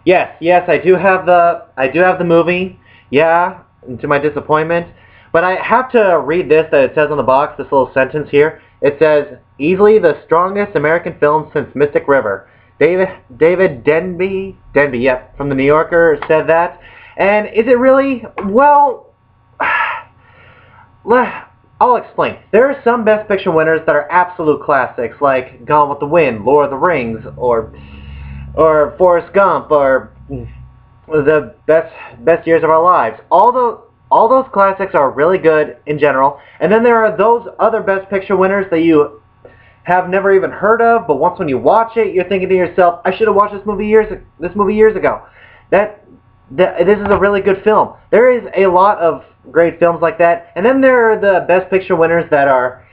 Yes, I do have the movie. Yeah, to my disappointment. But I have to read this that it says on the box, this little sentence here. It says, easily the strongest American film since Mystic River. David Denby, yep, from the New Yorker said that. And is it really? Well, I'll explain. There are some Best Picture winners that are absolute classics, like Gone with the Wind, Lord of the Rings, or Forrest Gump, or the best years of our lives. All those classics are really good in general, and then there are those other Best Picture winners that you have never even heard of, but once when you watch it, you're thinking to yourself, I should have watched this movie years ago. This is a really good film. There is a lot of great films like that, and then there are the Best Picture winners that are,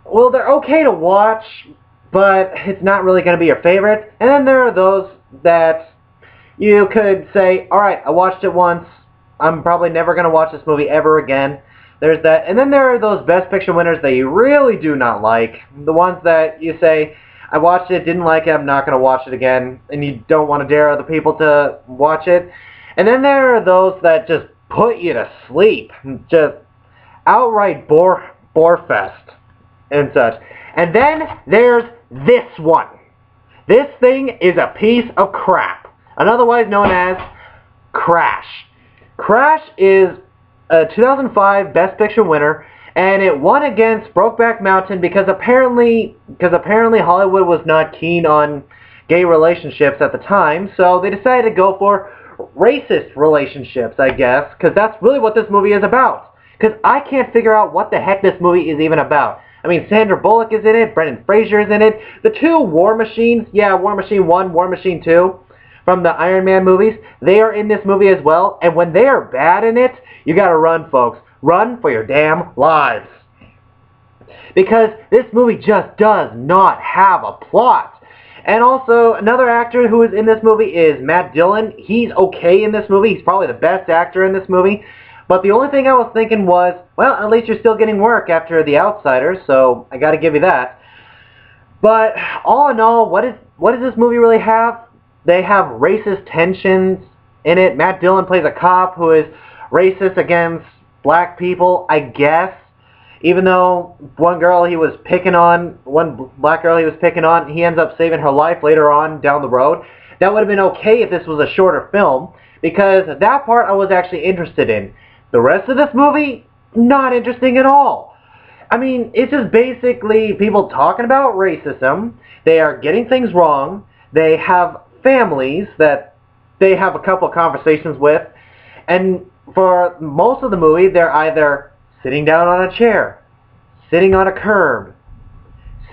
well, they're okay to watch, but it's not really going to be your favorite. And then there are those that you could say, alright, I watched it once, I'm probably never going to watch this movie ever again. There's that. And then there are those Best Picture winners that you really do not like. The ones that you say, I watched it, didn't like it, I'm not going to watch it again. And you don't want to dare other people to watch it. And then there are those that just put you to sleep. Just outright bore fest and such. And then there's this one. This thing is a piece of crap. And otherwise known as Crash. Crash is a 2005 Best Picture winner, and it won against Brokeback Mountain because apparently Hollywood was not keen on gay relationships at the time, so they decided to go for racist relationships, I guess, because that's really what this movie is about. Because I can't figure out what the heck this movie is even about. I mean, Sandra Bullock is in it, Brendan Fraser is in it, the two War Machines, yeah, War Machine 1, War Machine 2, from the Iron Man movies, they are in this movie as well, and when they are bad in it, you gotta run, folks. Run for your damn lives. Because this movie just does not have a plot. And also, another actor who is in this movie is Matt Dillon. He's okay in this movie. He's probably the best actor in this movie. But the only thing I was thinking was, well, at least you're still getting work after The Outsiders, so I gotta give you that. But all in all, what does this movie really have? They have racist tensions in it. Matt Dillon plays a cop who is racist against black people, I guess. Even though one black girl he was picking on, he ends up saving her life later on down the road. That would have been okay if this was a shorter film, because that part I was actually interested in. The rest of this movie, not interesting at all. I mean, it's just basically people talking about racism. They are getting things wrong. They have families that they have a couple of conversations with, and for most of the movie, they're either sitting down on a chair, sitting on a curb,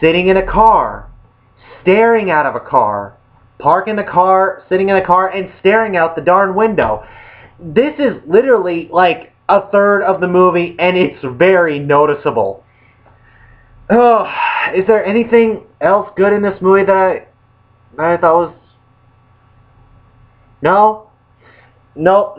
sitting in a car, staring out of a car, parking the car, sitting in a car, and staring out the darn window. This is literally like a third of the movie, and it's very noticeable. Oh, is there anything else good in this movie that I thought was... No? No.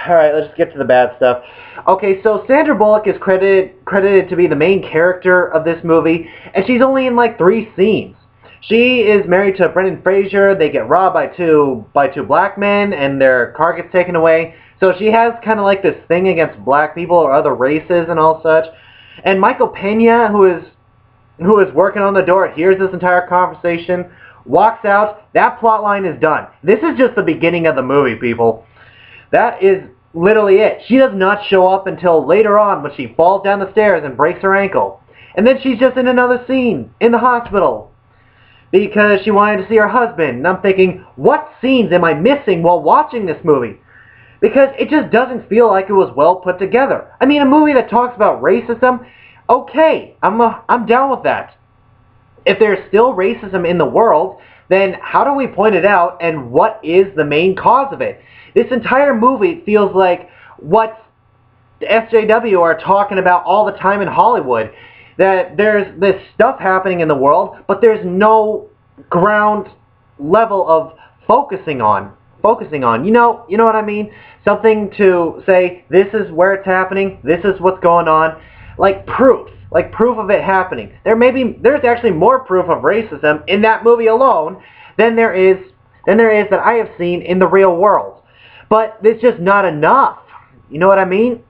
Alright, let's get to the bad stuff. Okay, so Sandra Bullock is credited to be the main character of this movie, and she's only in like 3 scenes. She is married to Brendan Fraser. They get robbed by two black men, and their car gets taken away. So she has kind of like this thing against black people or other races and all such. And Michael Pena, who is working on the door, hears this entire conversation, walks out. That plot line is done. This is just the beginning of the movie, people. That is literally it. She does not show up until later on when she falls down the stairs and breaks her ankle. And then she's just in another scene in the hospital because she wanted to see her husband. And I'm thinking, what scenes am I missing while watching this movie? Because it just doesn't feel like it was well put together. I mean, a movie that talks about racism, okay, I'm down with that. If there's still racism in the world, then how do we point it out, and what is the main cause of it? This entire movie feels like what the SJW are talking about all the time in Hollywood. That there's this stuff happening in the world, but there's no ground level of focusing on. You know what I mean? Something to say, this is where it's happening, this is what's going on. Like proof of it happening. There's actually more proof of racism in that movie alone than there is than there is that I have seen in the real world. But it's just not enough. You know what I mean?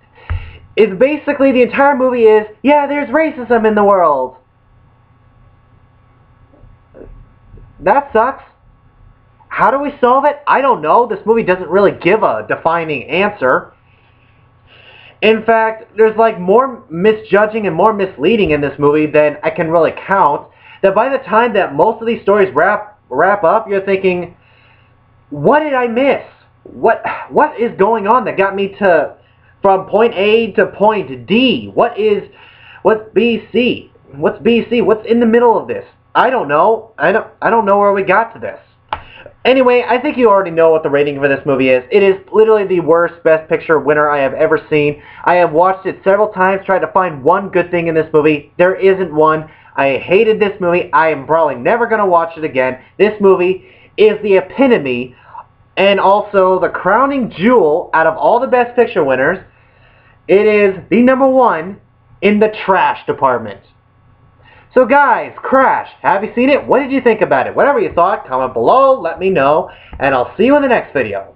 It's basically the entire movie is, yeah, there's racism in the world. That sucks. How do we solve it? I don't know. This movie doesn't really give a defining answer. In fact, there's like more misjudging and more misleading in this movie than I can really count. That by the time that most of these stories wrap up, you're thinking, what did I miss? What is going on that got me from point A to point D? What's BC? What's BC? What's in the middle of this? I don't know. I don't know where we got to this. Anyway, I think you already know what the rating for this movie is. It is literally the worst Best Picture winner I have ever seen. I have watched it several times, tried to find one good thing in this movie. There isn't one. I hated this movie. I am probably never going to watch it again. This movie is the epitome and also the crowning jewel out of all the Best Picture winners. It is the #1 in the trash department. So guys, Crash, have you seen it? What did you think about it? Whatever you thought, comment below, let me know, and I'll see you in the next video.